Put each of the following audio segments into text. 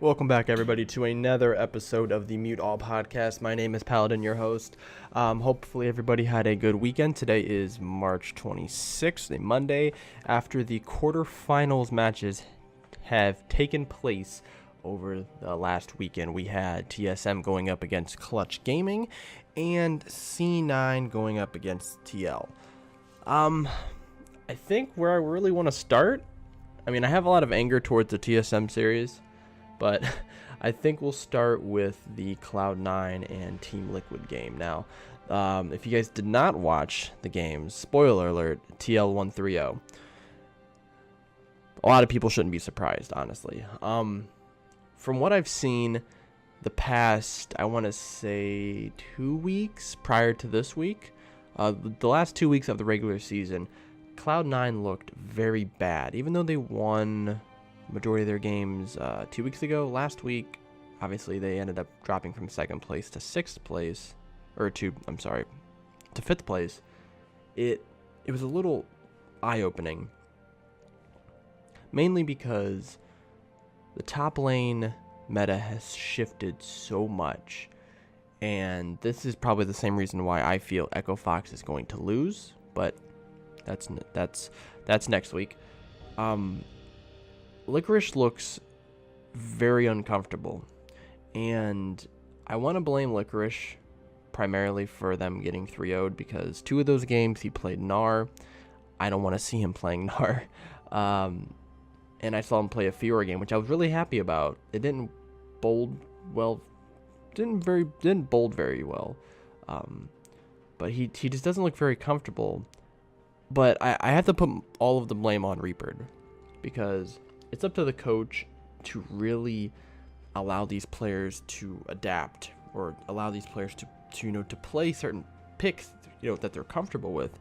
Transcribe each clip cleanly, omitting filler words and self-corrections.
Welcome back, everybody, to another episode of the Mute All podcast. My name is Paladin, your host. Hopefully, everybody had a good weekend. Today is March 26th, a Monday, after the quarterfinals matches have taken place over the last weekend. We had TSM going up against Clutch Gaming and C9 going up against TL. I think where I really want to start, I have a lot of anger towards the TSM series, but I think we'll start with the Cloud9 and Team Liquid game. Now, if you guys did not watch the games, spoiler alert, TL 1-3-0. A lot of people shouldn't be surprised, honestly. From what I've seen the past, I want to say 2 weeks prior to this week, the last 2 weeks of the regular season, Cloud9 looked very bad. Even though they won majority of their games 2 weeks ago, last week, obviously they ended up dropping from second place to sixth place, to fifth place. It was a little eye-opening, mainly because the top lane meta has shifted so much, and this is probably the same reason why I feel Echo Fox is going to lose, but that's next week. Licorice looks very uncomfortable, and I want to blame Licorice primarily for them getting 3-0'd because 2 of those games he played Gnar. I don't want to see him playing Gnar. And I saw him play a Fiora game, which I was really happy about. It didn't bold very well. But he just doesn't look very comfortable. But I have to put all of the blame on Reaper, because it's up to the coach to really allow these players to adapt, or allow these players to play certain picks that they're comfortable with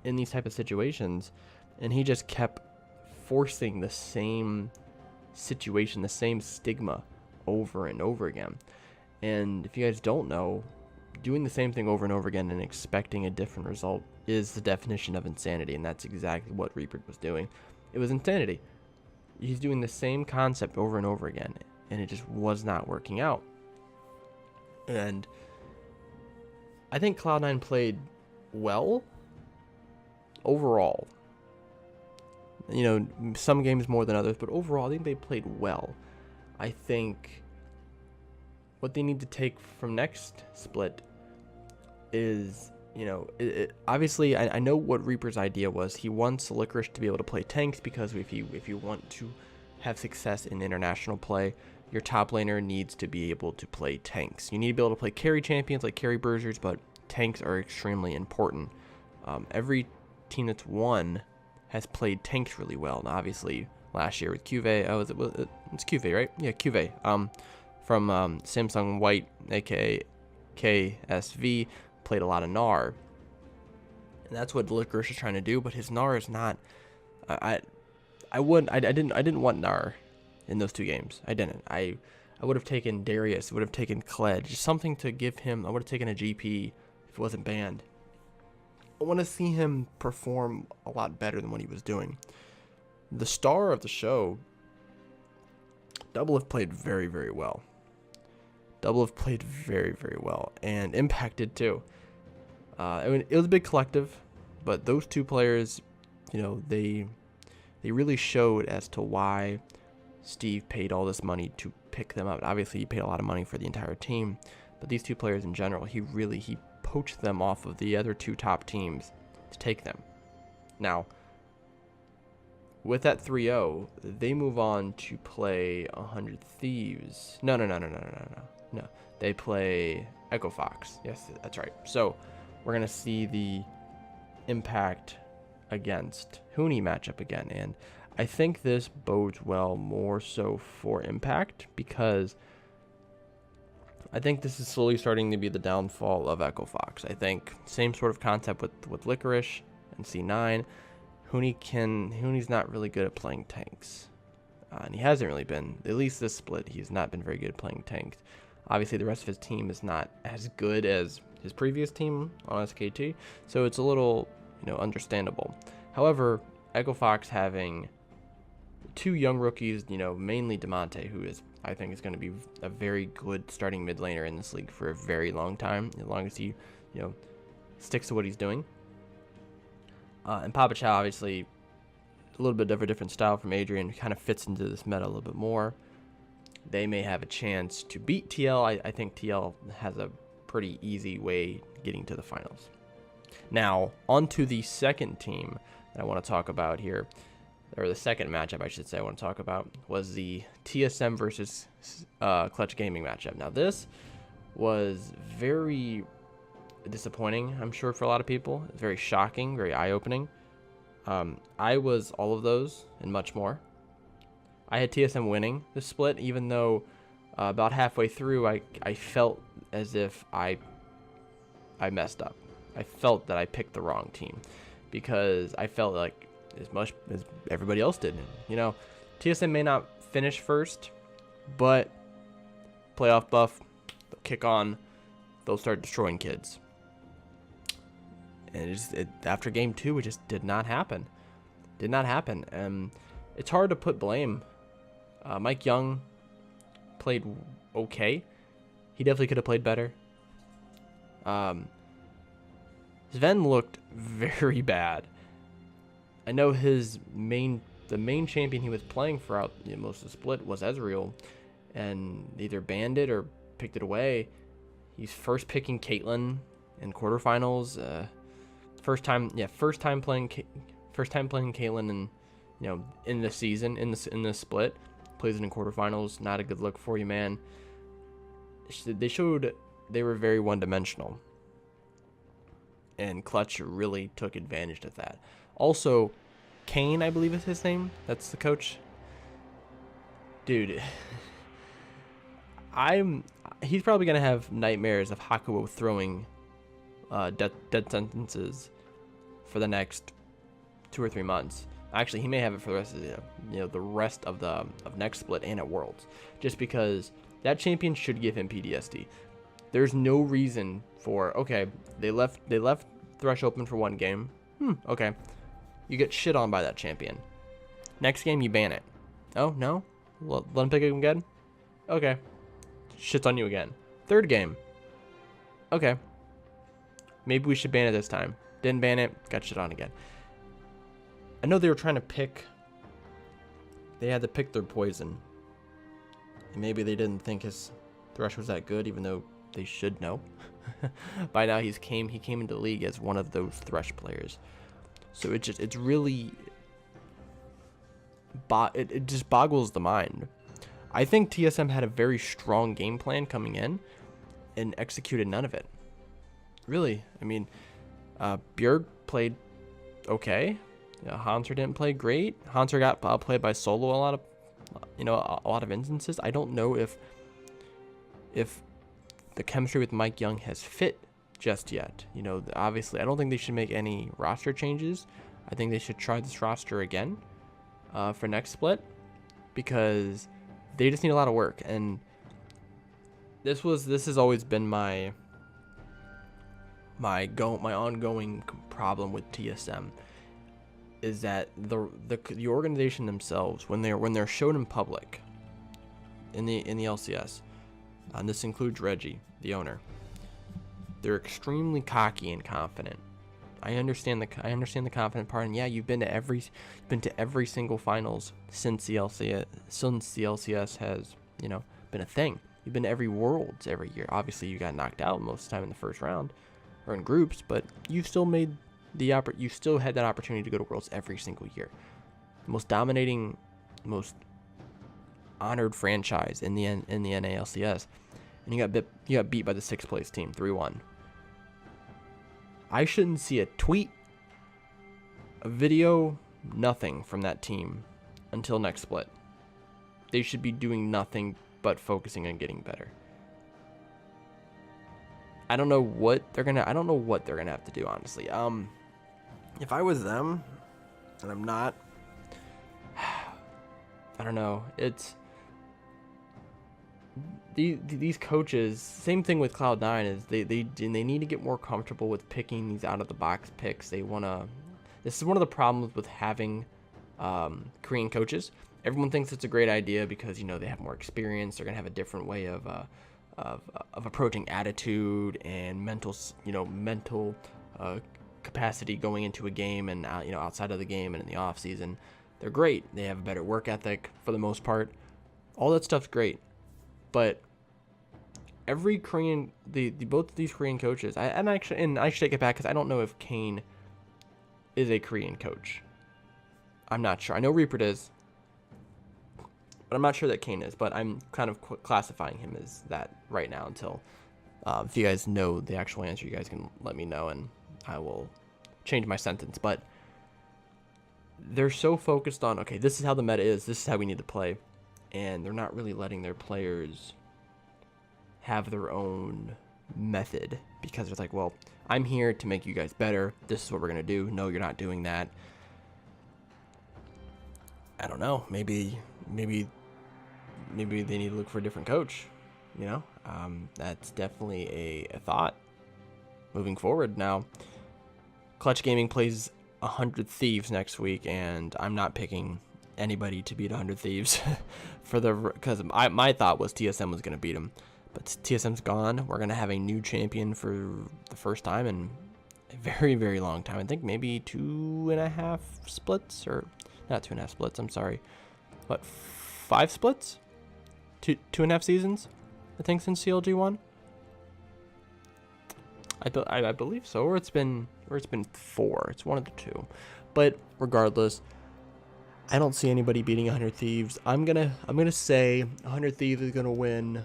in these type of situations. And he just kept forcing the same situation, the same stigma over and over again. And if you guys don't know, doing the same thing over and over again and expecting a different result is the definition of insanity, and that's exactly what Reaper was doing. It was insanity. He's doing the same concept over and over again, and it just was not working out. And I think Cloud9 played well overall. Some games more than others, but overall I think they played well. I think what they need to take from next split is, obviously I know what Reaper's idea was. He wants Licorice to be able to play tanks, because if you want to have success in international play, your top laner needs to be able to play tanks. You need to be able to play carry champions like carry Bergers, but tanks are extremely important. Every team that's won has played tanks really well. And obviously last year with Cuvée, it's Cuvée, right? Yeah, Cuvée. From Samsung White, aka KSV, played a lot of Gnar, and that's what Licorice is trying to do. But his Gnar is not. I didn't want Gnar in those 2 games. I didn't. I would have taken Darius. Would have taken Kled. Just something to give him. I would have taken a GP if it wasn't banned. I want to see him perform a lot better than what he was doing. The star of the show, Doublelift, played very, very well. Doublelift played very, very well, and impacted too. It was a big collective, but those 2 players, they really showed as to why Steve paid all this money to pick them up. Obviously, he paid a lot of money for the entire team, but these 2 players in general, he poached them off of the other 2 top teams to take them. Now, with that 3-0, they move on to play 100 Thieves. No. They play Echo Fox. Yes, that's right. So we're going to see the Impact against Huni matchup again. And I think this bodes well more so for Impact, because I think this is slowly starting to be the downfall of Echo Fox. I think same sort of concept with Licorice and C9. Huni's not really good at playing tanks. And he hasn't really been, at least this split, he's not been very good at playing tanks. Obviously, the rest of his team is not as good as his previous team on SKT, so it's a little, understandable. However, Echo Fox having 2 young rookies, mainly Demonte, who is I think is going to be a very good starting mid laner in this league for a very long time, as long as he, sticks to what he's doing. And Papa Chow, obviously, a little bit of a different style from Adrian, kind of fits into this meta a little bit more. They may have a chance to beat TL. I think TL has a pretty easy way getting to the finals. Now, on to the second team that I want to talk about here, or the second matchup, I should say, I want to talk about, was the TSM versus Clutch Gaming matchup. Now, this was very disappointing, I'm sure, for a lot of people. It's very shocking, very eye-opening. I was all of those and much more. I had TSM winning the split, even though about halfway through, I felt as if I messed up. I felt that I picked the wrong team because I felt like as much as everybody else did. TSM may not finish first, but playoff buff, they'll kick on, they'll start destroying kids. And after game 2, it just did not happen. Did not happen. And it's hard to put blame. Mike Young played okay. He definitely could have played better. Sven looked very bad. I know the main champion he was playing throughout most of the split was Ezreal, and either banned it or picked it away. He's first picking Caitlyn in quarterfinals. First time playing Caitlyn in the season in the split. Plays it in quarterfinals. Not a good look for you, man. They showed they were very one-dimensional. And Clutch really took advantage of that. Also, Kane, I believe is his name. That's the coach. Dude, he's probably gonna have nightmares of Hakuo throwing death sentences for the next 2 or 3 months. Actually, he may have it for the rest of the rest of next split and at Worlds, just because that champion should give him PTSD. There's no reason for they left Thresh open for 1 game. Okay, you get shit on by that champion. Next game you ban it. Oh no, let him pick it again. Okay, shit's on you again. 3rd game. Okay, maybe we should ban it this time. Didn't ban it, got shit on again. I know they were trying to pick. They had to pick their poison. And maybe they didn't think his Thresh was that good, even though they should know. By now he came into the league as one of those Thresh players. So it just boggles the mind. I think TSM had a very strong game plan coming in and executed none of it. Really, I mean, Bjerg played okay. Hanser didn't play great. Hanser got played by solo a lot of instances. I don't know if the chemistry with Mike Young has fit just yet. Obviously, I don't think they should make any roster changes. I think they should try this roster again for next split, because they just need a lot of work. And this has always been my ongoing problem with TSM, is that the organization themselves, when they're shown in public in the LCS, and this includes Reggie, the owner, they're extremely cocky and confident. I understand the confident part, and yeah, you've been to every single finals since the LCS has been a thing. You've been to every Worlds every year. Obviously, you got knocked out most of the time in the first round or in groups, but you still had that opportunity to go to Worlds every single year. The most dominating, most honored franchise in the NALCS, and you got beat by the 6th place team 3-1. I shouldn't see a tweet, a video, nothing from that team until next split. They should be doing nothing but focusing on getting better. I don't know what they're gonna have to do, honestly. If I was them, and I'm not, I don't know. It's these coaches. Same thing with Cloud9 is they need to get more comfortable with picking these out of the box picks. This is one of the problems with having Korean coaches. Everyone thinks it's a great idea because, you know, they have more experience. They're going to have a different way of approaching attitude and mental capacity going into a game and, outside of the game and in the off season. They're great. They have a better work ethic for the most part. All that stuff's great. But every Korean, both of these Korean coaches, I should take it back because I don't know if Kane is a Korean coach. I'm not sure. I know Reaper is, but I'm not sure that Kane is. But I'm kind of classifying him as that right now until if you guys know the actual answer, you guys can let me know and I will change my sentence. But they're so focused on, okay, this is how the meta is. This is how we need to play. And they're not really letting their players have their own method because it's like, well, I'm here to make you guys better. This is what we're going to do. No, you're not doing that. I don't know. Maybe they need to look for a different coach. That's definitely a thought moving forward. Now, Clutch Gaming plays 100 Thieves next week, and I'm not picking anybody to beat 100 Thieves because my thought was TSM was going to beat them, but TSM's gone. We're going to have a new champion for the first time in a very, very long time. I think maybe 2.5 splits, or not 2.5 splits. I'm sorry. What, 5 splits? 2.5 seasons, I think, since CLG 1. I believe so, or it's been 4. It's one of the two. But regardless, I don't see anybody beating 100 Thieves. I'm gonna say 100 Thieves is gonna win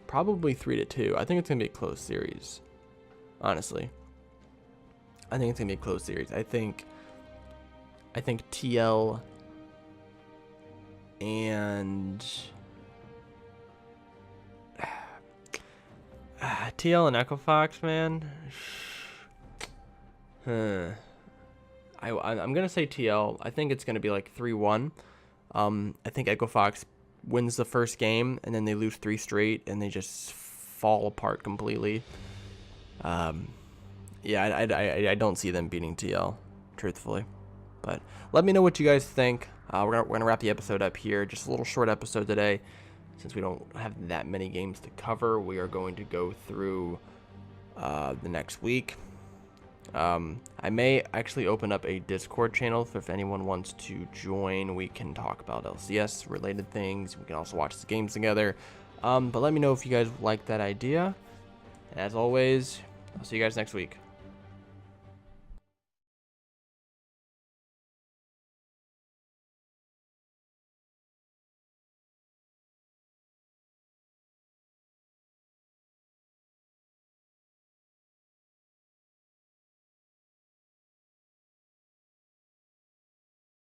probably 3-2. I think it's gonna be a close series. Honestly, I think it's gonna be a close series. I think TL and TL and Echo Fox, man. I'm gonna say TL. I think it's gonna be like 3-1. I think Echo Fox wins the first game and then they lose 3 straight and they just fall apart completely. I don't see them beating TL, truthfully. But let me know what you guys think. We're gonna wrap the episode up here. Just a little short episode today, since we don't have that many games to cover. We are going to go through the next week. I may actually open up a Discord channel if anyone wants to join. We can talk about LCS related things. We can also watch the games together. But let me know if you guys like that idea. And as always, I'll see you guys next week.